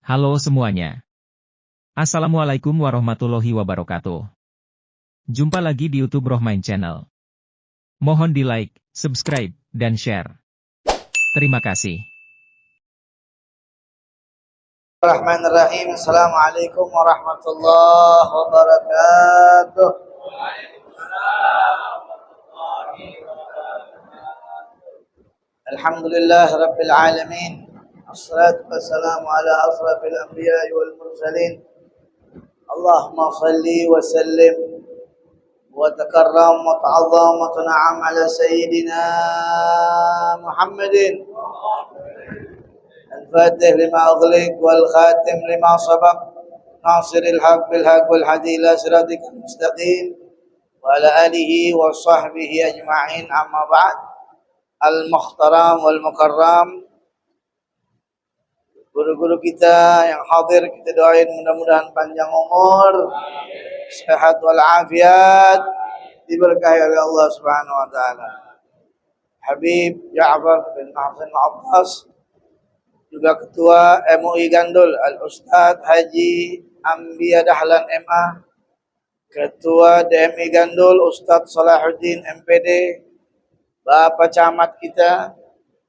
Halo semuanya. Assalamualaikum warahmatullahi wabarakatuh. Jumpa lagi di YouTube Rohmain Channel. Mohon di like, subscribe, dan share. Terima kasih. Bismillahirrahmanirrahim. Assalamualaikum warahmatullahi wabarakatuh. Alhamdulillah Rabbil Alamin. Assalatu wassalamu ala asrafil anbiya wal mursalin. Allahumma salli wa sallim wa takarram wa ta'azzam wa tun'am ala sayyidina Muhammadin. الفاتح لما أغلق والخاتم لما سبق ناصر الحق بالحق والهدي إلى صراطك المستقيم وعلى آله وصحبه أجمعين أما بعد المحترم والمكرم guru-guru kita yang hadir kita doain mudah-mudahan panjang umur, sehat walafiat, diberkahi oleh Allah Subhanahu wa taala. Habib Ja'far bin Ahsan Abbas, juga Ketua MUI Gandul Al-Ustadz Haji Ambia Dahlan MA, Ketua DMI Gandul Ustadz Salahuddin MPD, Bapak Camat kita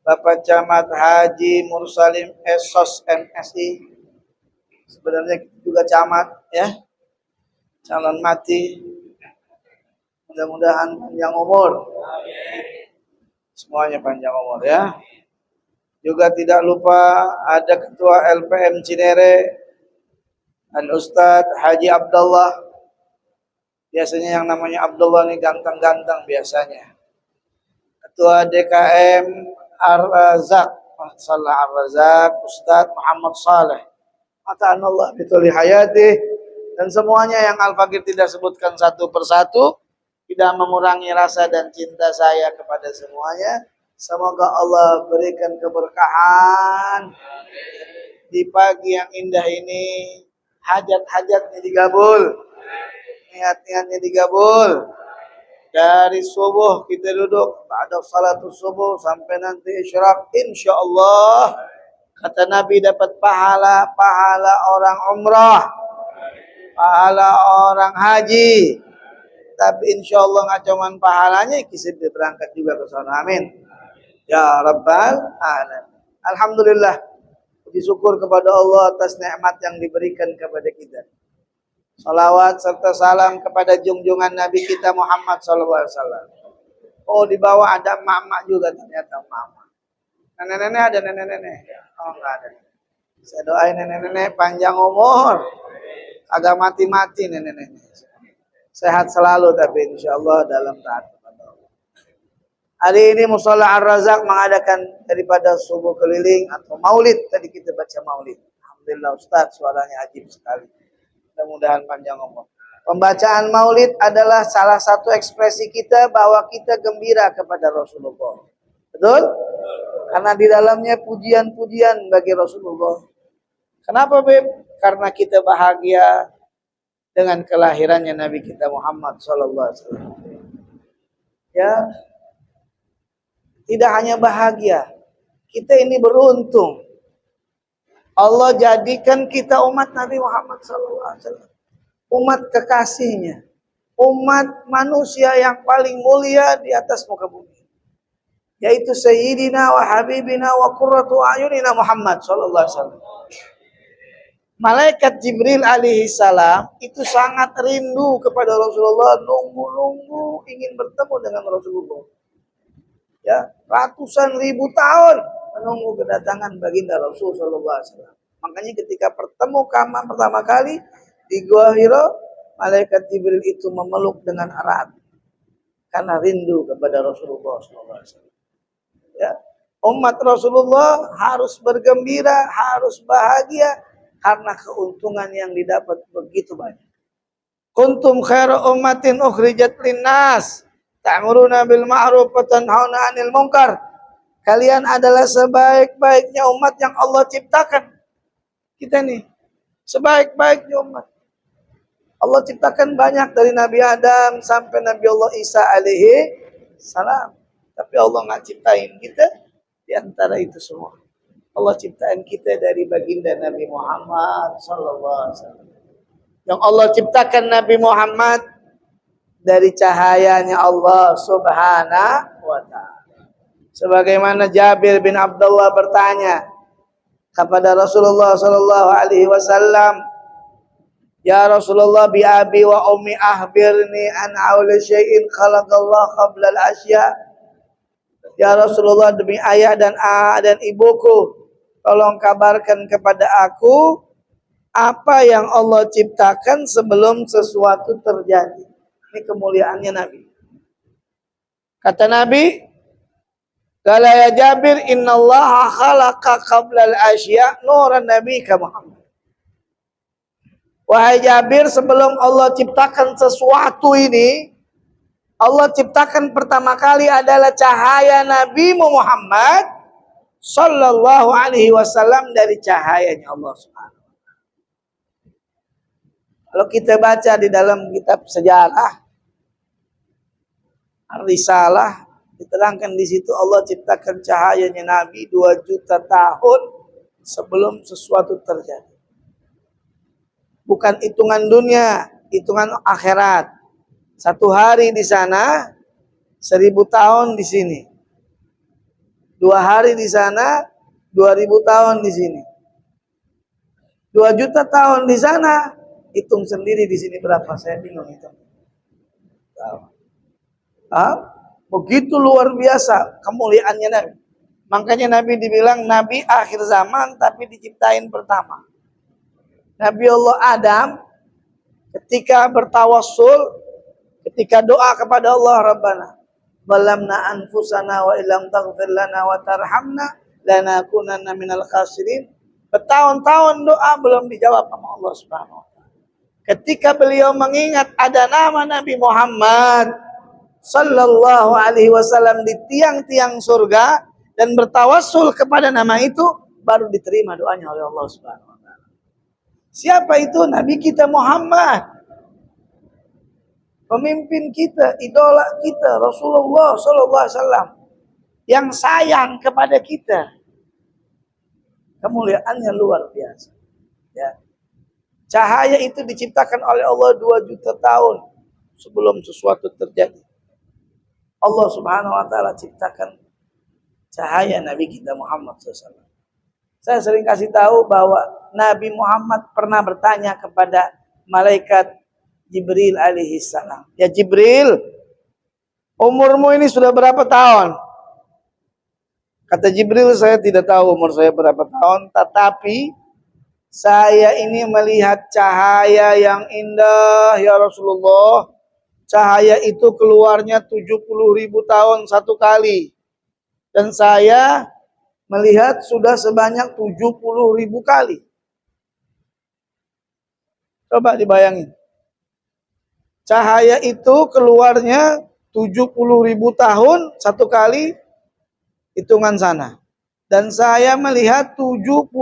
Bapak Camat Haji Mursalim Esos MSI. Sebenarnya kita juga camat ya, calon mati, mudah-mudahan panjang umur, semuanya panjang umur ya. Juga tidak lupa ada Ketua LPM Cinere Al-Ustadz Haji Abdullah. Biasanya yang namanya Abdullah ini ganteng-ganteng biasanya. Ketua DKM Ar-Razak, Masalah Ar-Razak Ustadz Muhammad Saleh. Mata'anallah bituli hayati. Dan semuanya yang Al-Fakir tidak sebutkan satu persatu, tidak mengurangi rasa dan cinta saya kepada semuanya. Semoga Allah berikan keberkahan di pagi yang indah ini. Hajat-hajatnya digabul, niat-niatnya digabul. Dari subuh kita duduk pada salatul subuh sampai nanti isyraq, insyaallah kata Nabi dapat pahala orang umrah, pahala orang haji. Tapi insyaallah nggak cuman pahalanya, kisah berangkat juga ke sana. Amin ya rabbal alamin. Alhamdulillah, puji syukur kepada Allah atas nikmat yang diberikan kepada kita. Salawat serta salam kepada junjungan Nabi kita Muhammad SAW. Oh, di bawah ada emak-emak juga ternyata, emak-emak. Nenek-nenek ada, nenek-nenek? Oh, enggak ada. Saya doain nenek-nenek panjang umur, agak mati-mati nenek-nenek. Sehat selalu tapi insyaallah dalam taat kepada Allah. Hari ini Mushola Ar-Razak mengadakan daripada subuh keliling atau maulid. Tadi kita baca maulid. Alhamdulillah Ustaz, suaranya ajib sekali. Mudah-mudahan panjang umur. Pembacaan maulid adalah salah satu ekspresi kita bahwa kita gembira kepada Rasulullah. Betul? Karena di dalamnya pujian-pujian bagi Rasulullah. Kenapa, Beb? Karena kita bahagia dengan kelahirannya Nabi kita Muhammad SAW. Ya, tidak hanya bahagia, kita ini beruntung. Allah jadikan kita umat Nabi Muhammad SAW, umat kekasihnya, umat manusia yang paling mulia di atas muka bumi, yaitu Sayyidina wa Habibina wa Qurratu A'yunina Muhammad SAW. Malaikat Jibril alaihi salam itu sangat rindu kepada Rasulullah, nunggu-nunggu ingin bertemu dengan Rasulullah. Ya, ratusan ribu tahun menunggu kedatangan baginda Rasul sallallahu alaihi wasallam. Makanya ketika pertama kali di Gua Hira, malaikat Jibril itu memeluk dengan erat karena rindu kepada Rasulullah sallallahu alaihi wasallam. Ya, umat Rasulullah harus bergembira, harus bahagia karena keuntungan yang didapat begitu banyak. Kuntum khairu ummatin ukhrijat linnas ta'muruna bil ma'ruf wa tanhauna 'anil munkar. Kalian adalah sebaik-baiknya umat yang Allah ciptakan. Kita nih sebaik-baiknya umat. Allah ciptakan banyak dari Nabi Adam sampai Nabi Allah Isa alaihi salam. Tapi Allah nggak ciptain kita di antara itu semua. Allah ciptaan kita dari baginda Nabi Muhammad sallallahu alaihi wasallam. Yang Allah ciptakan Nabi Muhammad dari cahayanya Allah Subhanahu wa taala. Sebagaimana Jabir bin Abdullah bertanya kepada Rasulullah sallallahu alaihi wasallam, "Ya Rasulullah, bi abi wa ummi akhbirni an awli syai'in khalaqallah qabla al-asya." Ya Rasulullah, demi ayah dan ibuku, tolong kabarkan kepada aku apa yang Allah ciptakan sebelum sesuatu terjadi. Ini kemuliaannya Nabi. Kata Nabi, "Qala ya Jabir, innallaha khalaqa qabla al-asya nuran nabiyika Muhammad." Wahai Jabir, sebelum Allah ciptakan sesuatu ini, Allah ciptakan pertama kali adalah cahaya Nabi Muhammad sallallahu alaihi wasallam dari cahayanya Allah Subhanahu. Kalau kita baca di dalam kitab sejarah Ar-Risalah, diterangkan di situ Allah ciptakan cahayanya Nabi 2 juta tahun sebelum sesuatu terjadi. Bukan hitungan dunia, hitungan akhirat. 1 hari di sana, 1000 tahun di sini. 2 hari di sana, 2000 tahun di sini. 2 juta tahun di sana, hitung sendiri di sini berapa? Saya bingung itu. Begitu luar biasa kemuliaannya Nabi. Makanya Nabi dibilang Nabi akhir zaman tapi diciptain pertama. Nabi Allah Adam ketika bertawassul, ketika doa kepada Allah, Rabbana zalamna anfusana wa illam taghfir lana wa tarhamna lanakunanna minal khasirin. Bertahun-tahun doa belum dijawab sama Allah Subhanahu wa taala. Ketika beliau mengingat ada nama Nabi Muhammad sallallahu alaihi wasallam di tiang-tiang surga dan bertawassul kepada nama itu, baru diterima doanya oleh Allah Subhanahu wa taala. Siapa itu? Nabi kita Muhammad. Pemimpin kita, idola kita, Rasulullah sallallahu alaihi wasallam yang sayang kepada kita. Kemuliaannya luar biasa. Ya. Cahaya itu diciptakan oleh Allah 2 juta tahun sebelum sesuatu terjadi. Allah Subhanahu wa taala ciptakan cahaya Nabi kita Muhammad SAW. Saya sering kasih tahu bahwa Nabi Muhammad pernah bertanya kepada malaikat Jibril alaihi salam. Ya Jibril, umurmu ini sudah berapa tahun? Kata Jibril, saya tidak tahu umur saya berapa tahun, tetapi saya ini melihat cahaya yang indah ya Rasulullah. Cahaya itu keluarnya 70.000 tahun satu kali. Dan saya melihat sudah sebanyak 70.000 kali. Coba dibayangin. Cahaya itu keluarnya 70.000 tahun satu kali, hitungan sana. Dan saya melihat 70.000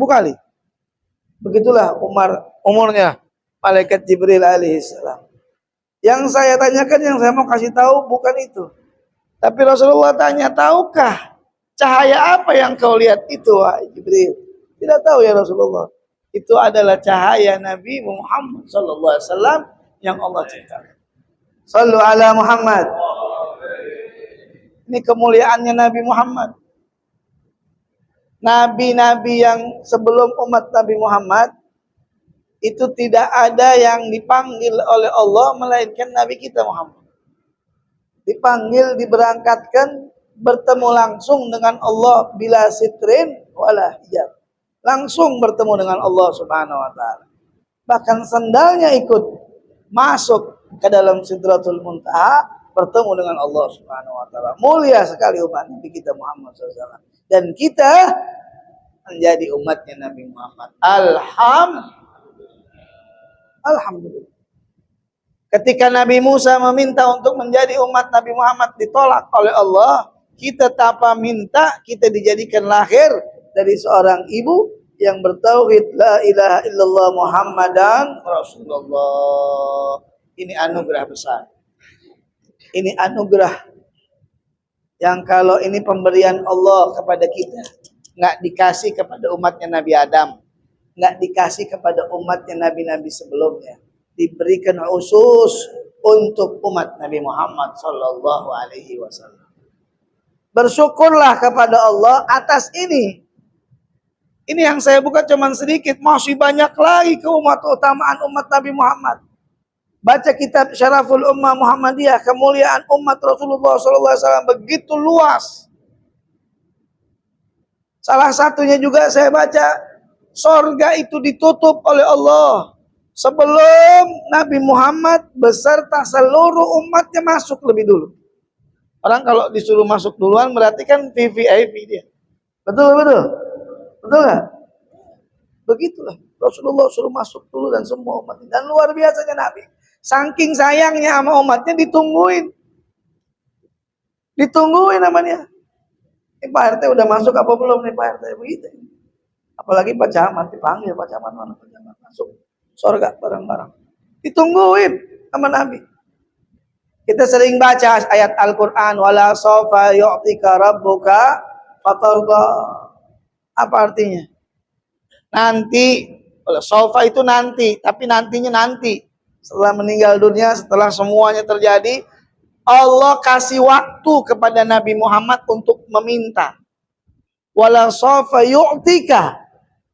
kali. Begitulah umurnya malaikat Jibril alaihissalam. Yang saya tanyakan, yang saya mau kasih tahu bukan itu. Tapi Rasulullah tanya, tahukah cahaya apa yang kau lihat itu, wahai Jibril? Tidak tahu ya Rasulullah. Itu adalah cahaya Nabi Muhammad sallallahu alaihi wasallam yang Allah ciptakan. Sallu ala Muhammad. Ini kemuliaannya Nabi Muhammad. Nabi-nabi yang sebelum umat Nabi Muhammad itu tidak ada yang dipanggil oleh Allah melainkan Nabi kita Muhammad. Dipanggil, diberangkatkan, bertemu langsung dengan Allah bila sitrin wala hijab. Langsung bertemu dengan Allah Subhanahu wa taala. Bahkan sandalnya ikut masuk ke dalam Sidratul Muntaha, bertemu dengan Allah Subhanahu wa taala. Mulia sekali umat Nabi kita Muhammad SAW. Dan kita menjadi umatnya Nabi Muhammad. Alhamdulillah. Ketika Nabi Musa meminta untuk menjadi umat Nabi Muhammad, ditolak oleh Allah. Kita tanpa minta, kita dijadikan lahir dari seorang ibu yang bertauhid la ilaha illallah Muhammadan Rasulullah. Ini anugerah besar. Ini anugerah yang kalau ini pemberian Allah kepada kita. nggak dikasih kepada umatnya Nabi Adam, nggak dikasih kepada umatnya nabi-nabi sebelumnya, diberikan khusus untuk umat Nabi Muhammad Sallallahu Alaihi Wasallam. Bersyukurlah kepada Allah atas ini. Ini yang saya buka cuma sedikit, masih banyak lagi keutamaan umat Nabi Muhammad. Baca kitab Syaraful Ummah Muhammadiyah, kemuliaan umat Rasulullah SAW begitu luas. Salah satunya juga saya baca, sorga itu ditutup oleh Allah sebelum Nabi Muhammad beserta seluruh umatnya masuk lebih dulu. Orang kalau disuruh masuk duluan berarti kan VVIP dia. Betul? Betul nggak? Begitulah Rasulullah suruh masuk dulu dan semua umat. Dan luar biasanya Nabi. Saking sayangnya sama umatnya ditungguin. Ditungguin namanya. Ini Pak RT udah masuk apa belum nih Pak RT? Begitu. Apalagi Pak Camat dipanggil, Pak Camat mana Pak Camat masuk surga bareng-bareng. Ditungguin sama Nabi. Kita sering baca ayat Al-Qur'an, wala sawfa yu'tika rabbuka fatarda. Apa artinya? Nanti, sawfa itu nanti, tapi nantinya nanti. Setelah meninggal dunia, setelah semuanya terjadi, Allah kasih waktu kepada Nabi Muhammad untuk meminta. Wala sawfa yu'tika,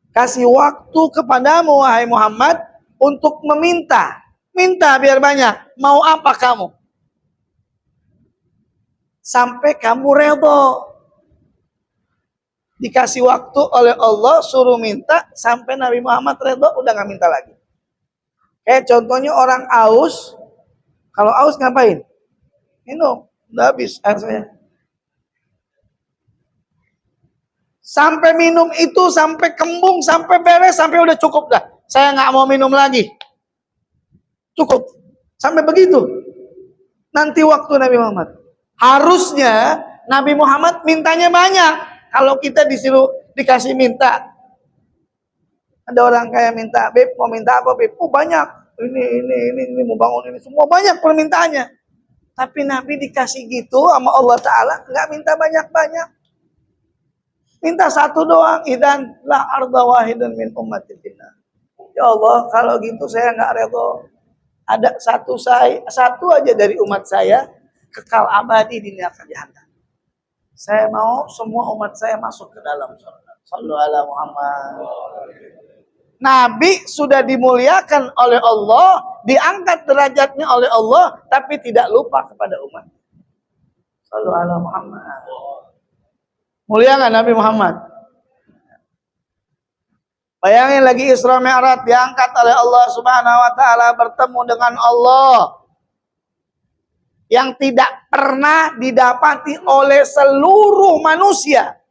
kasih waktu kepadamu wahai Muhammad untuk meminta. Minta biar banyak. Mau apa kamu? Sampai kamu redho. Dikasih waktu oleh Allah, suruh minta, sampai Nabi Muhammad redho, udah gak minta lagi. Kayak contohnya orang aus, kalau aus ngapain? Minum, udah habis air saya. Sampai minum itu, sampai kembung, sampai beres, sampai udah cukup dah. Saya nggak mau minum lagi. Cukup. Sampai begitu. Nanti waktu Nabi Muhammad. Harusnya Nabi Muhammad mintanya banyak. Kalau kita dikasih minta. Ada orang kayak minta, Beb, mau minta apa, Beb? Oh banyak. Ini mau bangun ini. Semua banyak permintaannya. Tapi Nabi dikasih gitu sama Allah Ta'ala, nggak minta banyak-banyak. Minta satu doang, idan la arda wahidun min ummati finnar. Ya Allah, kalau gitu saya nggak redho. Ada satu aja dari umat saya kekal abadi di neraka jahanam. Saya mau semua umat saya masuk ke dalam surga. Sallu ala Muhammad. Nabi sudah dimuliakan oleh Allah, diangkat derajatnya oleh Allah, tapi tidak lupa kepada umat. Sallu ala Muhammad. Mulia nggak Nabi Muhammad? Bayangin lagi Isra Mi'raj, diangkat oleh Allah Subhanahu wa taala, bertemu dengan Allah yang tidak pernah didapati oleh seluruh manusia.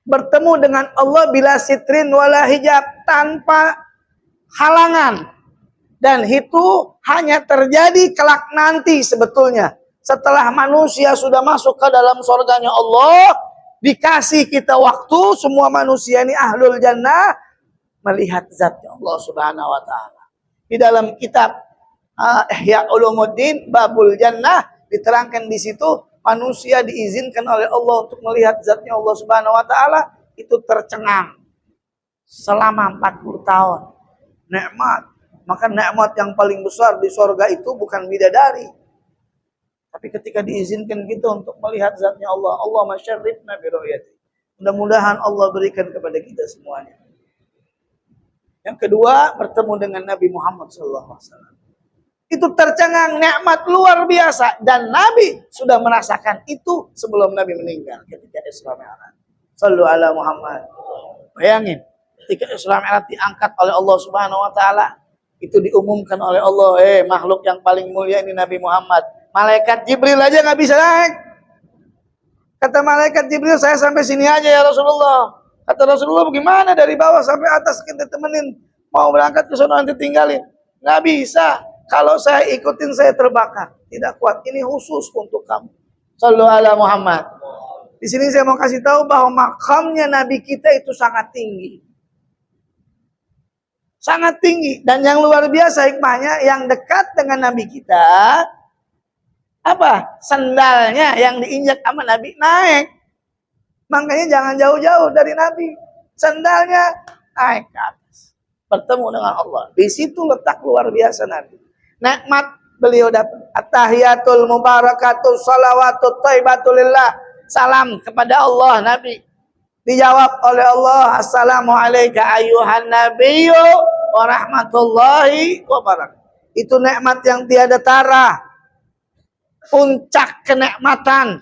Bertemu dengan Allah bila sitrin wala hijab, tanpa halangan. Dan itu hanya terjadi kelak nanti sebetulnya. Setelah manusia sudah masuk ke dalam surganya Allah, dikasih kita waktu, semua manusia ini ahlul jannah, melihat zatnya Allah Subhanahu wa taala. Di dalam kitab Ihya Ulumuddin Babul Jannah diterangkan di situ, manusia diizinkan oleh Allah untuk melihat zatnya Allah Subhanahu wa taala, itu tercengang selama 40 tahun. Nikmat. Maka nikmat yang paling besar di surga itu bukan bidadari. Tapi ketika diizinkan kita untuk melihat zatnya Allah, Allah masyarrifna bi ru'yati. Mudah-mudahan Allah berikan kepada kita semuanya. Yang kedua, bertemu dengan Nabi Muhammad sallallahu alaihi wasallam. Itu tercengang, nikmat luar biasa, dan Nabi sudah merasakan itu sebelum Nabi meninggal ketika Isra Mi'raj. Sallu ala Muhammad. Bayangin, ketika Isra Mi'raj diangkat oleh Allah Subhanahu wa taala, itu diumumkan oleh Allah, makhluk yang paling mulia ini Nabi Muhammad. Malaikat Jibril aja nggak bisa naik. Kata malaikat Jibril, saya sampai sini aja ya Rasulullah. Kata Rasulullah, bagaimana dari bawah sampai atas kita temenin, mau berangkat ke sana nanti tinggalin. Nggak bisa. Kalau saya ikutin saya terbakar. Tidak kuat. Ini khusus untuk kamu. Sallu ala Muhammad. Di sini saya mau kasih tahu bahwa makamnya Nabi kita itu sangat tinggi. Sangat tinggi. Dan yang luar biasa hikmahnya, yang dekat dengan Nabi kita, apa? Sendalnya yang diinjak sama Nabi naik. Makanya jangan jauh-jauh dari Nabi. Sandalnya naik ke atas. Bertemu dengan Allah. Di situ letak luar biasa Nabi. Nikmat beliau dapat. At-tahiyatul mubarakatul salawatut thayyibatulillah. Salam kepada Allah Nabi. Dijawab oleh Allah, Assalamualaikum ayuhan nabiyyu wa rahmatullahi wa barakatuh. Itu nikmat yang tiada tara. Puncak kenikmatan,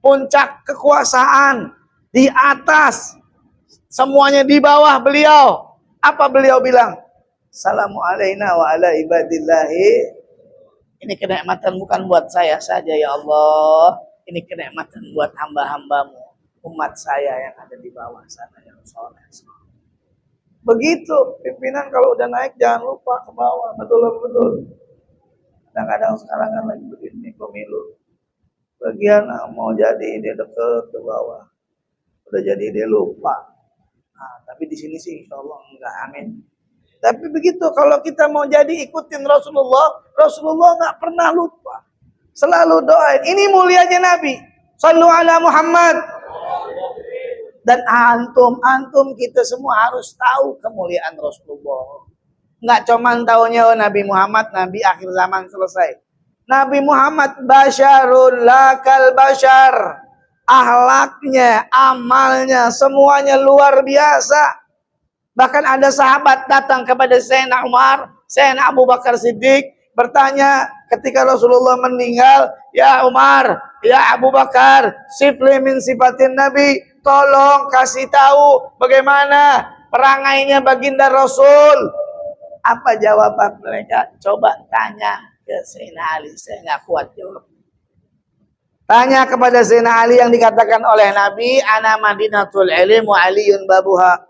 puncak kekuasaan, di atas, semuanya di bawah beliau. Apa beliau bilang? Assalamualaikum wa ala ibadillahi. Ini kenikmatan bukan buat saya saja ya Allah. Ini kenikmatan buat hamba-hambamu, umat saya yang ada di bawah sana yang soleh. Begitu pimpinan kalau udah naik jangan lupa ke bawah. Betul. Kadang-kadang sekarang kan lagi begini pemilu. Bagian mau jadi dia deket ke bawah. Udah jadi dia lupa. Nah, tapi di sini sih insya Allah enggak, amin. Tapi begitu kalau kita mau jadi ikutin Rasulullah, Rasulullah nggak pernah lupa. Selalu doain. Ini mulianya Nabi. Sallu ala Muhammad. Dan antum kita semua harus tahu kemuliaan Rasulullah. Nggak cuman taunya Nabi Muhammad, Nabi akhir zaman selesai. Nabi Muhammad basyarun lakal basyar. Akhlaknya, amalnya, semuanya luar biasa. Bahkan ada sahabat datang kepada Sayyidina Umar, Sayyidina Abu Bakar Siddiq, bertanya ketika Rasulullah meninggal, ya Umar, ya Abu Bakar, sifli min sifatin Nabi, tolong kasih tahu bagaimana perangainya baginda Rasul. Apa jawaban mereka? Coba tanya ke Sayyidina Ali, saya nggak kuat jawab. Tanya kepada Sayyidina Ali yang dikatakan oleh Nabi, ana madinatul ilm wa aliyun babuha.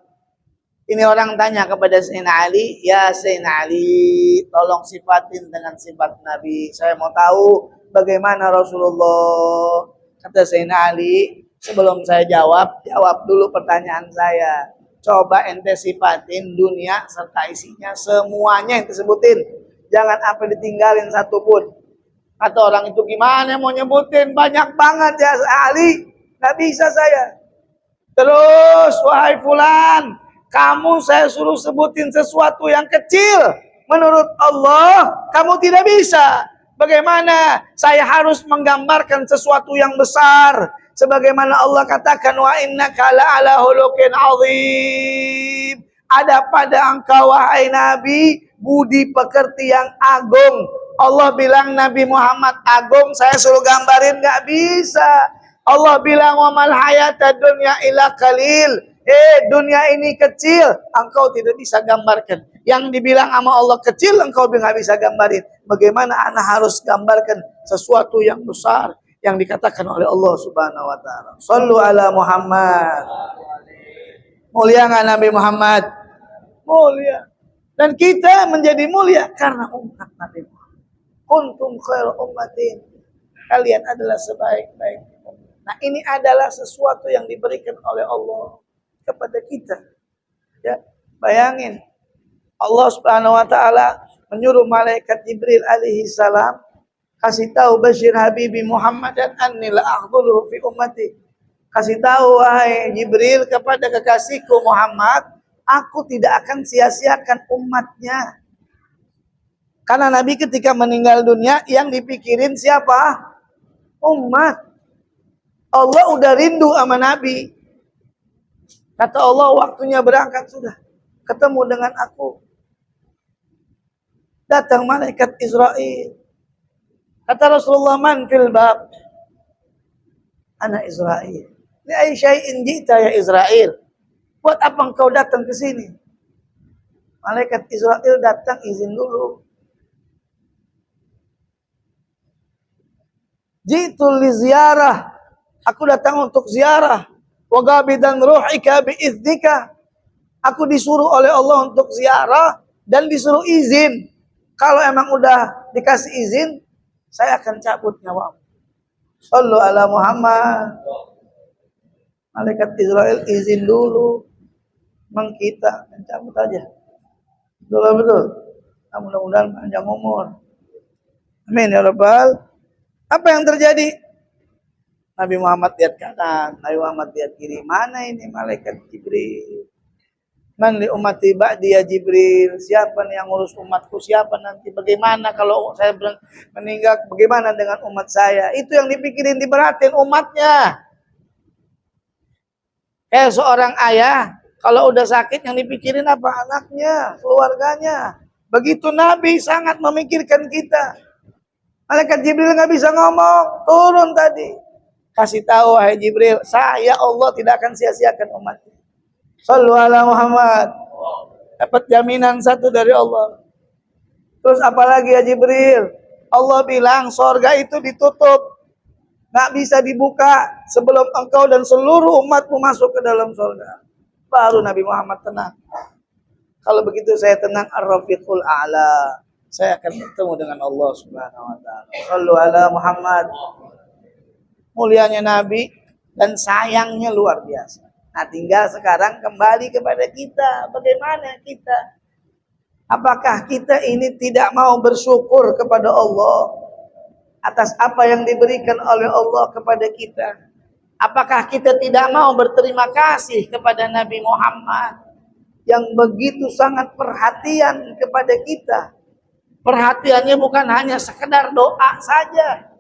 Ini orang tanya kepada Sayyidina Ali, ya Sayyidina Ali, tolong sifatin dengan sifat Nabi. Saya mau tahu bagaimana Rasulullah. Kata Sayyidina Ali, sebelum saya jawab dulu pertanyaan saya. Coba ente sifatin dunia serta isinya, semuanya ente sebutin. Jangan apa ditinggalin satu pun. Kata orang itu, gimana mau nyebutin? Banyak banget ya Ali. Nggak bisa saya. Terus, wahai fulan, kamu saya suruh sebutin sesuatu yang kecil. Menurut Allah, kamu tidak bisa. Bagaimana saya harus menggambarkan sesuatu yang besar? Sebagaimana Allah katakan, wa innaka la'ala khuluqin azim. Ada pada engkau, wahai Nabi, budi pekerti yang agung. Allah bilang Nabi Muhammad agung, saya suruh gambarin nggak bisa. Allah bilang, wa mal hayatad dunya illa qalil. Dunia ini kecil, engkau tidak bisa gambarkan. Yang dibilang sama Allah kecil, engkau nggak bisa gambarin. Bagaimana anak harus gambarkan sesuatu yang besar yang dikatakan oleh Allah Subhanahu Wa Taala. Sallu ala Muhammad. Mulia nggak Nabi Muhammad? Mulia. Dan kita menjadi mulia karena umat Nabi Muhammad. Kuntum khairu ummatin. Kalian adalah sebaik-baik umat. Nah, ini adalah sesuatu yang diberikan oleh Allah kepada kita. Ya, bayangin Allah Subhanahu wa taala menyuruh malaikat Jibril alaihi salam kasih tahu Bashir Habibi Muhammadan anni la akhdhuluhu fi ummati. Kasih tahu wahai Jibril kepada kekasihku Muhammad, aku tidak akan sia-siakan umatnya. Karena Nabi ketika meninggal dunia yang dipikirin siapa? Umat. Allah udah rindu sama Nabi. Kata Allah, waktunya berangkat sudah. Ketemu dengan aku. Datang malaikat Israel. Kata Rasulullah, man fil bab? Ana Israel. Li ay syai'in jita ya Israel. Buat apa engkau datang ke sini? Malaikat Israel datang izin dulu. Jitu li ziarah. Aku datang untuk ziarah. Wa gabidan ruhika biidznika. Aku disuruh oleh Allah untuk ziarah dan disuruh izin. Kalau emang udah dikasih izin, saya akan cabut nyawa. Sallu ala Muhammad. Malaikat Israel izin dulu. Memang kita mencabut aja. Betul. Nah, mudah-mudahan panjang umur. Amin ya Rabbal. Apa yang terjadi? Nabi Muhammad lihat kanan, Nabi Muhammad lihat kiri. Mana ini malaikat Jibril? Man li ummati ba'di ya Jibril. Siapa nih yang ngurus umatku? Siapa nanti? Bagaimana kalau saya meninggal? Bagaimana dengan umat saya? Itu yang dipikirin, diperhatiin umatnya. Seorang ayah, kalau udah sakit yang dipikirin apa? Anaknya, keluarganya. Begitu Nabi sangat memikirkan kita. Malaikat Jibril nggak bisa ngomong, turun tadi. Kasih tahu, wahai Jibril, saya Allah tidak akan sia-siakan umatnya. Shallu ala Muhammad. Dapat jaminan satu dari Allah. Terus apalagi ya Jibril? Allah bilang sorga itu ditutup, nggak bisa dibuka sebelum engkau dan seluruh umatmu masuk ke dalam sorga. Baru Nabi Muhammad tenang. Kalau begitu saya tenang, ar-rafiqul a'la. Saya akan bertemu dengan Allah Subhanahu wa taala. Shallu ala Muhammad. Mulianya Nabi dan sayangnya luar biasa. Nah, tinggal sekarang kembali kepada kita. Bagaimana kita? Apakah kita ini tidak mau bersyukur kepada Allah atas apa yang diberikan oleh Allah kepada kita? Apakah kita tidak mau berterima kasih kepada Nabi Muhammad yang begitu sangat perhatian kepada kita? Perhatiannya bukan hanya sekedar doa saja,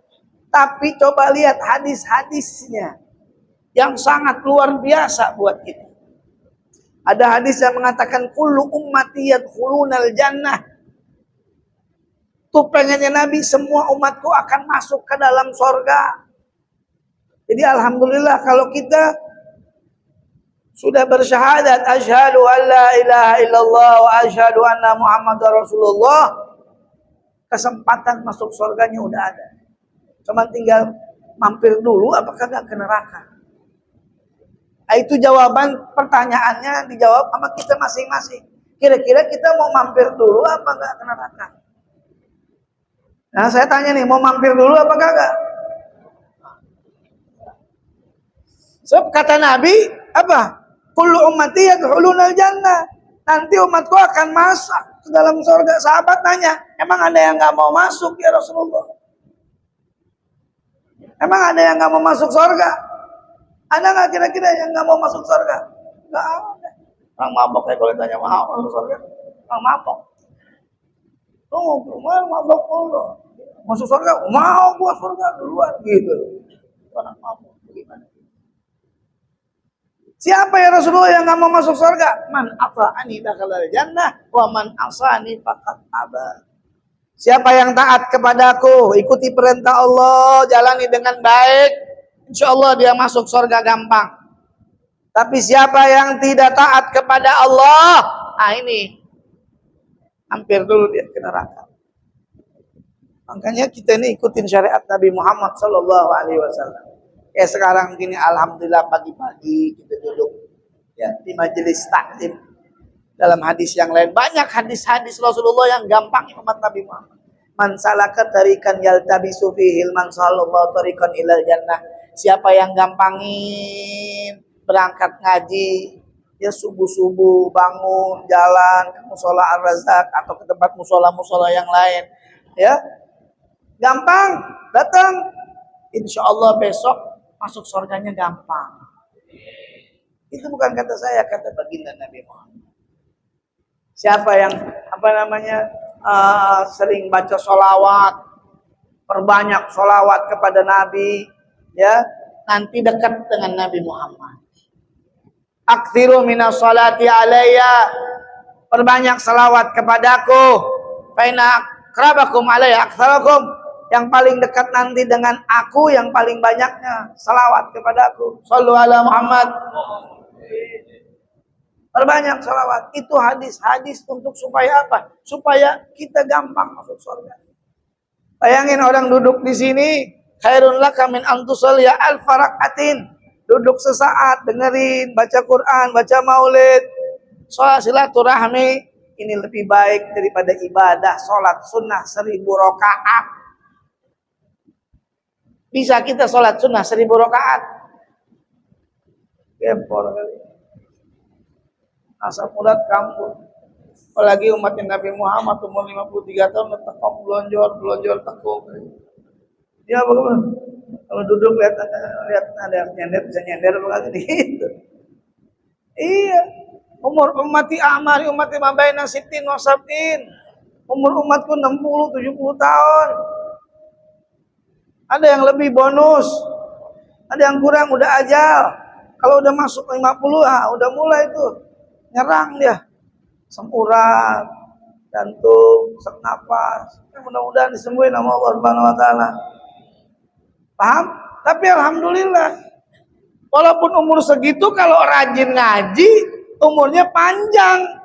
tapi coba lihat hadis-hadisnya yang sangat luar biasa buat kita. Ada hadis yang mengatakan kullu ummati yadkhulunal jannah. Tuh pengennya Nabi, semua umatku akan masuk ke dalam sorga. Jadi alhamdulillah kalau kita sudah bersyahadat asyhadu an la ilaha illallah wa asyhadu anna muhammadar rasulullah, kesempatan masuk surganya udah ada. Cuma tinggal mampir dulu apakah gak ke neraka. Nah, itu jawaban pertanyaannya dijawab sama kita masing-masing. Kira-kira kita mau mampir dulu apa gak ke neraka? Nah saya tanya nih, mau mampir dulu apa kagak? Sebab kata Nabi apa? Kullu ummati yadkhulunal jannah. Nanti umatku akan masuk ke dalam surga. Sahabat nanya, emang ada yang nggak mau masuk ya Rasulullah? Emang ada yang nggak mau masuk surga? Ada nggak kira-kira yang nggak mau masuk surga? Nggak ada. Orang mabok ya kalau ditanya mau masuk surga. Orang mabok. Tunggu, kemana mabok dulu? Masuk surga? Mau gua surga duluan gitu. Orang mabok bagaimana? Siapa ya Rasulullah yang nggak mau masuk surga? Man ata'ani dakhalal jannah wa man asani faqad aba. Siapa yang taat kepadaku, ikuti perintah Allah, jalani dengan baik, insyaallah dia masuk surga gampang. Tapi siapa yang tidak taat kepada Allah, ini hampir dulu dia ke neraka. Makanya kita ini ikutin syariat Nabi Muhammad sallallahu alaihi wasallam. Sekarang gini alhamdulillah pagi-pagi kita duduk ya di majelis taklim. Dalam hadis yang lain banyak hadis-hadis Rasulullah yang gampang umat Nabi Muhammad. Man salaka tariqan yaltabisu fihi man sallallahu tariqan ilal jannah. Siapa yang gampangin berangkat ngaji, ya subuh-subuh bangun jalan ke musola Ar-Razak atau ke tempat musola-musola yang lain, ya. Gampang, datang. Insyaallah besok masuk surganya gampang. Itu bukan kata saya, kata baginda Nabi Muhammad. Siapa yang sering baca sholawat, perbanyak sholawat kepada Nabi, ya nanti dekat dengan Nabi Muhammad. Aktsiru minas sholati alayya, perbanyak salawat kepadaku. Fa inna akrabakum alayya aktsarakum, yang paling dekat nanti dengan aku yang paling banyaknya salawat kepadaku. Shallu ala Muhammad. Perbanyak salawat. Itu hadis-hadis untuk supaya apa? Supaya kita gampang masuk surga. Bayangin orang duduk di sini, khairun laka min an tusalli alfa rak'atin. Duduk sesaat, dengerin, baca Quran, baca maulid, sholat silaturahmi, ini lebih baik daripada ibadah sholat sunnah 1000 rakaat. Bisa kita sholat sunnah 1000 rakaat? Gempor kali. Asal mulat kampung. Apalagi umatnya Nabi Muhammad umur 53 tahun tekok belonjol tekuk. Ya bagaimana? Kalau duduk lihat ada yang nyender, bisa nyender apa gitu. Iya. Umur ummati amari ummati mabaina sittin wa sab'in. Umur umatku 60, 70 tahun. Ada yang lebih bonus. Ada yang kurang udah ajal. Kalau udah masuk 50, udah mulai tuh nyerang dia. Asam urat, jantung, sesak napas. Mudah-mudahan disembuhin sama Allah Subhanahu wa taala. Paham? Tapi alhamdulillah, walaupun umur segitu kalau rajin ngaji, umurnya panjang.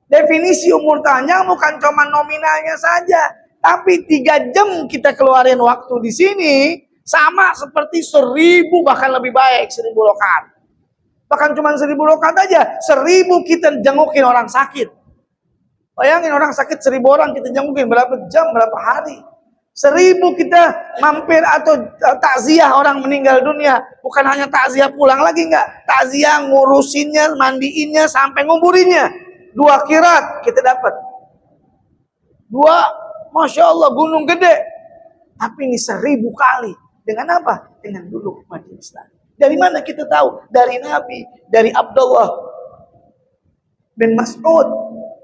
Definisi umur panjang bukan cuma nominalnya saja, tapi 3 jam kita keluarin waktu di sini sama seperti 1000 bahkan lebih baik 1000 rakaat. Bahkan cuma 1000 rakaat aja, 1000 kita jengukin orang sakit. Bayangin orang sakit 1000 orang kita jengukin berapa jam, berapa hari. 1000 kita mampir atau takziah orang meninggal dunia. Bukan hanya takziah pulang lagi enggak. Takziah ngurusinnya, mandiinnya, sampai nguburinnya. 2 qirat kita dapat. 2, Masya Allah gunung gede. Tapi ini 1000 kali. Dengan apa? Dengan duduk majelis tadi. Dari mana kita tahu? Dari Nabi. Dari Abdullah bin Mas'ud.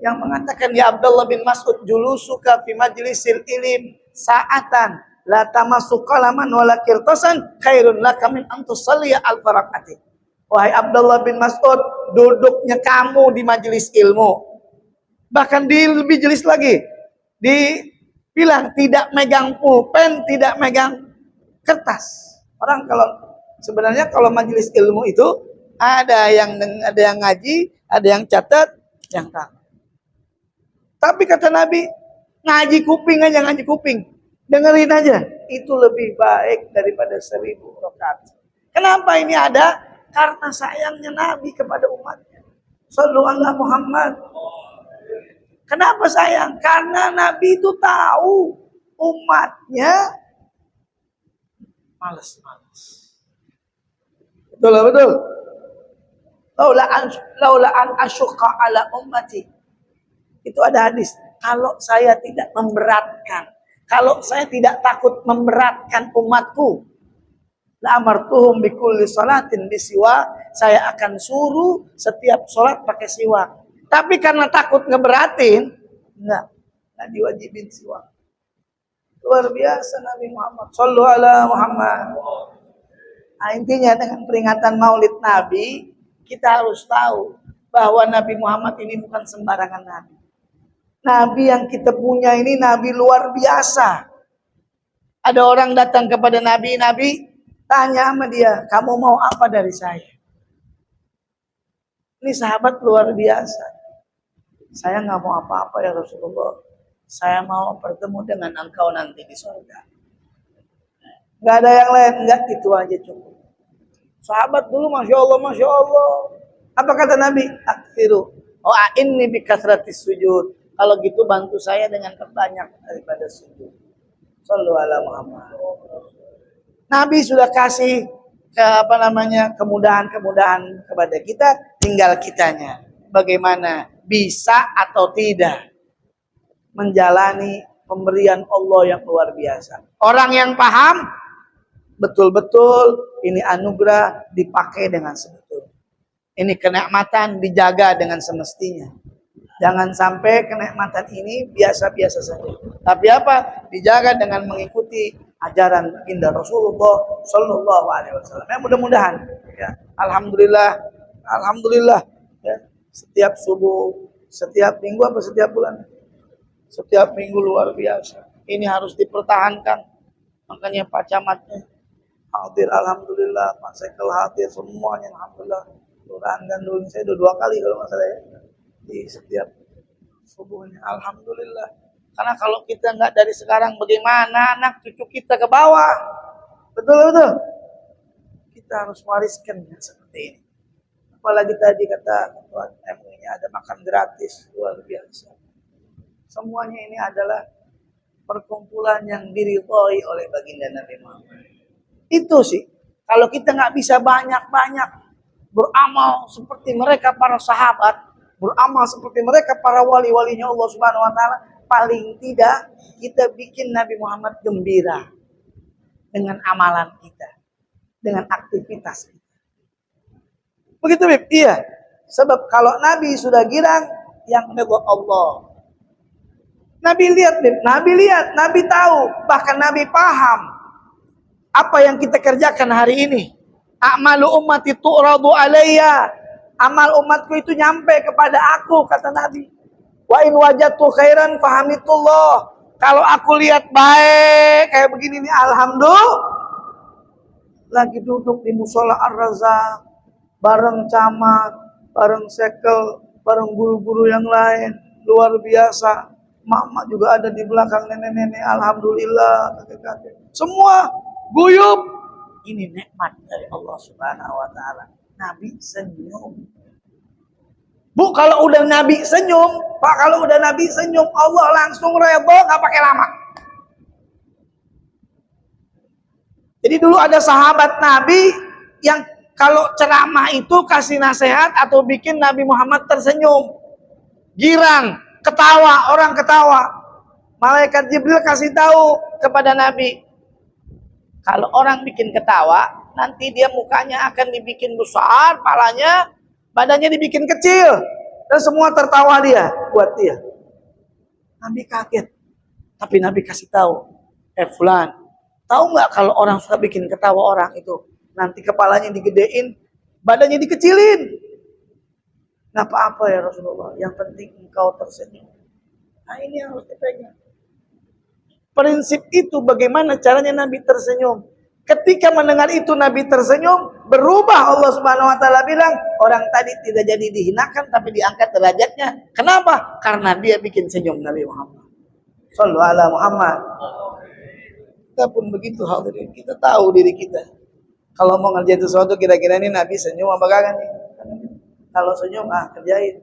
Yang mengatakan, ya Abdullah bin Mas'ud, julusuka fi majlisil ilim sa'atan la tamassu qalaman wala qirtasan khairun laka min an tusalliya alf rak'atin. Wahai Abdullah bin Mas'ud, duduknya kamu di majelis ilmu. Bahkan lebih jelas lagi, dibilang tidak megang pulpen, tidak megang kertas. Orang sebenarnya kalau majelis ilmu itu ada yang ngaji, ada yang catat, yang tak. Tapi kata Nabi, ngaji kuping aja, ngaji kuping. Dengerin aja. Itu lebih baik daripada 1000 rakaat. Kenapa ini ada? Karena sayangnya Nabi kepada umatnya. Sallallahu alaihi Muhammad. Kenapa sayang? Karena Nabi itu tahu umatnya malas-malas. Betul. Laula an asyqa ala ummati. Itu ada hadis. Kalau saya tidak memberatkan, kalau saya tidak takut memberatkan umatku, la amartuhum bikulli salatin bisiwak, saya akan suruh setiap salat pakai siwak. Tapi karena takut ngeberatin, enggak diwajibin siwak. Luar biasa Nabi Muhammad sallallahu alaihi Muhammad. Nah, intinya dengan peringatan Maulid Nabi, kita harus tahu bahwa Nabi Muhammad ini bukan sembarangan nabi. Nabi yang kita punya ini nabi luar biasa. Ada orang datang kepada Nabi tanya sama dia, kamu mau apa dari saya? Ini sahabat luar biasa. Saya nggak mau apa-apa ya Rasulullah. Saya mau bertemu dengan engkau nanti di surga. Nggak ada yang lain, nggak, itu aja cukup. Sahabat dulu, Masya Allah. Apa kata Nabi? Akhiru. Inni bi kasratis sujud. Kalau gitu bantu saya dengan terbanyak daripada sujud. Sallallahu alaihi Muhammad. Nabi sudah kasih kemudahan-kemudahan kepada kita, tinggal kitanya bagaimana bisa atau tidak menjalani pemberian Allah yang luar biasa. Orang yang paham betul-betul ini anugerah dipakai dengan sebetul. Ini kenikmatan dijaga dengan semestinya. Jangan sampai kenikmatan ini biasa-biasa saja. Tapi apa? Dijaga dengan mengikuti ajaran baginda Rasulullah Sallallahu Alaihi Wasallam. Ya, mudah-mudahan. Ya, alhamdulillah. Ya, setiap subuh, setiap minggu apa setiap bulan? Setiap minggu luar biasa. Ini harus dipertahankan. Makanya Pak Camatnya hadir, alhamdulillah. Pak Sekel hadir, semuanya alhamdulillah. Kelurahan Gandul saya udah 2 kali kalau nggak salah ya. Di setiap subuhnya, alhamdulillah. Karena kalau kita nggak dari sekarang, bagaimana anak cucu kita ke bawah? Betul. Kita harus wariskan seperti ini. Apalagi tadi kata Ketua MUI-nya ada makan gratis, luar biasa. Semuanya ini adalah perkumpulan yang diridhoi oleh baginda Nabi Muhammad. Itu sih. Kalau kita nggak bisa banyak-banyak beramal seperti mereka para sahabat, beramal seperti mereka para wali-walinya Allah Subhanahu wa taala, paling tidak kita bikin Nabi Muhammad gembira. dengan amalan kita, dengan aktivitas kita. Begitu, Bib? Iya. Sebab kalau Nabi sudah girang, yang ridho Allah. Nabi lihat, Bib. Nabi lihat, Nabi tahu, bahkan Nabi paham apa yang kita kerjakan hari ini. A'malu ummati tu'radu alayya. Amal umatku itu nyampe kepada aku, kata Nabi. Wa in wajadtu khairan fahamitullah. Kalau aku lihat baik kayak begini nih, alhamdulillah. Lagi duduk di musola Ar-Razak, bareng camat, bareng sekel, bareng guru-guru yang lain, luar biasa. Mak-mak juga ada di belakang, nenek-nenek, alhamdulillah, kakek-kakek. Semua guyup. Ini nikmat dari Allah Subhanahu wa taala. Nabi senyum. Bu, kalau udah Nabi senyum, Pak, kalau udah Nabi senyum, Allah langsung redho, nggak pakai lama. Jadi dulu ada sahabat Nabi yang kalau ceramah itu kasih nasihat atau bikin Nabi Muhammad tersenyum, girang, ketawa, orang ketawa. Malaikat Jibril kasih tahu kepada Nabi, kalau orang bikin ketawa, nanti dia mukanya akan dibikin besar, palanya, badannya dibikin kecil, dan semua tertawa dia, buat dia. Nabi kaget, tapi Nabi kasih tahu, Fulan, tahu nggak kalau orang suka bikin ketawa orang itu, nanti kepalanya digedein, badannya dikecilin. Nggak apa-apa ya Rasulullah, yang penting engkau tersenyum. Nah ini yang harus dipegang. Prinsip itu bagaimana caranya Nabi tersenyum. Ketika mendengar itu Nabi tersenyum, berubah. Allah Subhanahu wa taala bilang, orang tadi tidak jadi dihinakan tapi diangkat derajatnya. Kenapa? Karena dia bikin senyum Nabi Muhammad. Shallallahu alaihi Muhammad. Kita pun begitu hadirin. Kita tahu diri kita. Kalau mau ngerjain sesuatu kira-kira ini Nabi senyum apa kagak nih? Kalau senyum, kerjain.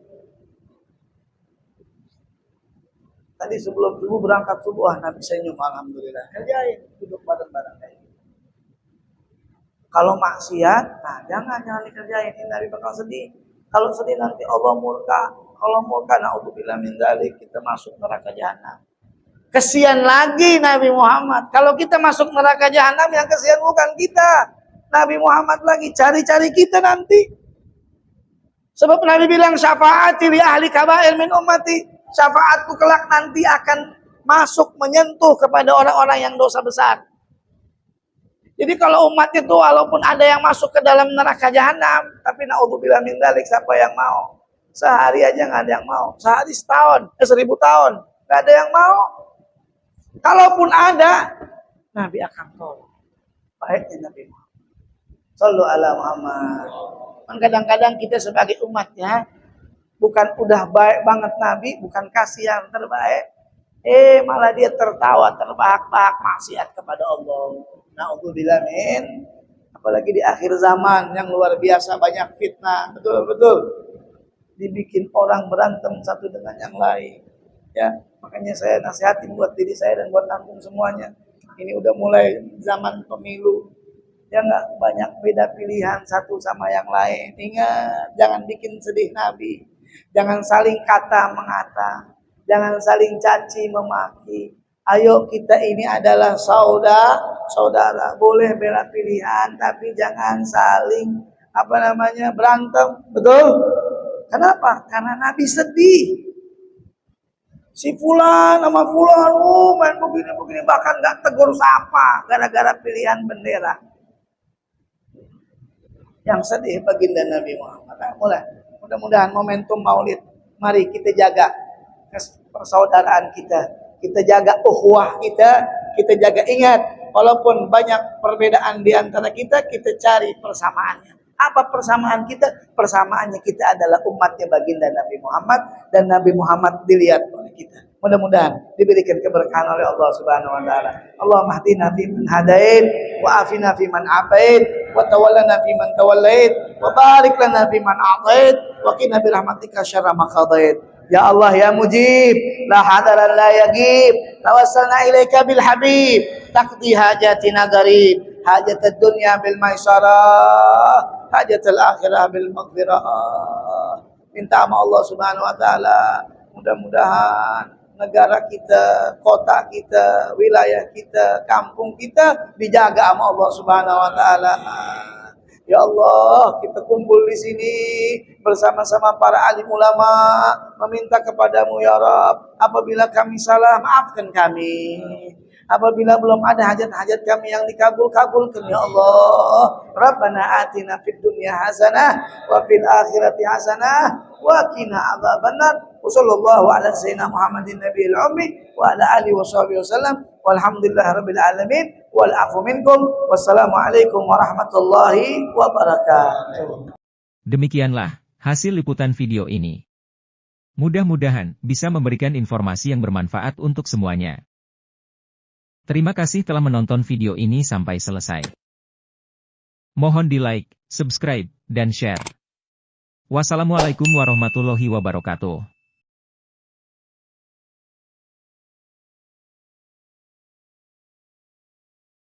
Tadi sebelum subuh berangkat subuh, Nabi senyum, alhamdulillah. Kerjain, duduk bareng-bareng. Kalau maksiat, jangan dikerjain. Ini Nabi bakal sedih. Kalau sedih nanti Allah murka. Kalau murka, na'udzubillah min dzalik, kita masuk neraka jahanam. Kesian lagi Nabi Muhammad. Kalau kita masuk neraka jahanam, yang kesian bukan kita, Nabi Muhammad lagi. Cari-cari kita nanti. Sebab Nabi bilang, syafaati li ahli kabair min ummati. Syafaatku kelak nanti akan masuk menyentuh kepada orang-orang yang dosa besar. Jadi kalau umat itu walaupun ada yang masuk ke dalam neraka jahanam, tapi na'udzubillah min dzalik, siapa yang mau? Sehari aja nggak ada yang mau. Sehari setahun, 1000 tahun, nggak ada yang mau. Kalaupun ada, Nabi akan tolong. Baiknya Nabi Muhammad. Shallallahu alaihi Muhammad. Kadang-kadang kita sebagai umatnya bukan udah baik banget Nabi, bukan kasih yang terbaik, malah dia tertawa terbahak-bahak maksiat kepada Allah. Na'udzubillah min. Apalagi di akhir zaman yang luar biasa banyak fitnah, betul-betul. Dibikin orang berantem satu dengan yang lain. Ya, makanya saya nasihatin buat diri saya dan buat kampung semuanya. Ini udah mulai zaman pemilu. Ya nggak banyak beda pilihan satu sama yang lain. Ingat, jangan bikin sedih Nabi. Jangan saling kata mengata. Jangan saling caci memaki. Ayo kita ini adalah saudara. Boleh beda pilihan, tapi jangan saling berantem. Betul? Kenapa? Karena Nabi sedih. Si fulan sama fulan, main begini-begini, bahkan gak tegur sapa gara-gara pilihan bendera. Yang sedih baginda Nabi Muhammad. Mudah-mudahan momentum Maulid, mari kita jaga persaudaraan kita. Kita jaga ukhuwah kita jaga, ingat, walaupun banyak perbedaan di antara kita cari persamaannya. Apa persamaan kita? Persamaannya kita adalah umatnya baginda Nabi Muhammad, dan Nabi Muhammad dilihat oleh kita. Mudah-mudahan diberikan keberkahan oleh Allah Subhanahu wa taala. Allahumma hdina fi man hadait, wa afina fi man afait, wa tawallana fi man tawallait, wa barik lana fi man a'tait, wa qina bi rahmatika syarra ma qadait. Ya Allah ya Mujib, la hadaran la yagib, tawassalna ilaika bil habib, taqdi hajatina garib, hajat ad-dunya bil maisarah, hajat al-akhirah bil maghfirah. Minta sama Allah Subhanahu wa taala, mudah-mudahan negara kita, kota kita, wilayah kita, kampung kita dijaga sama Allah Subhanahu wa taala. Ya Allah, kita kumpul di sini bersama-sama para alim ulama meminta kepadamu ya Rabb, apabila kami salah maafkan kami. Apabila belum ada hajat-hajat kami yang dikabulkan ya Allah. Rabbana atina fid dunya hasanah wa fil akhirati hasanah wa qina adzabannar. Wassallallahu ala sayyidina Muhammadin nabiyil ummi wa ala alihi washabihi wasallam. Walhamdulillahirabbil alamin. Wal afu minkum. Wassalamualaikum warahmatullahi wabarakatuh. Demikianlah hasil liputan video ini. Mudah-mudahan bisa memberikan informasi yang bermanfaat untuk semuanya. Terima kasih telah menonton video ini sampai selesai. Mohon di-like, subscribe, dan share. Wassalamualaikum warahmatullahi wabarakatuh.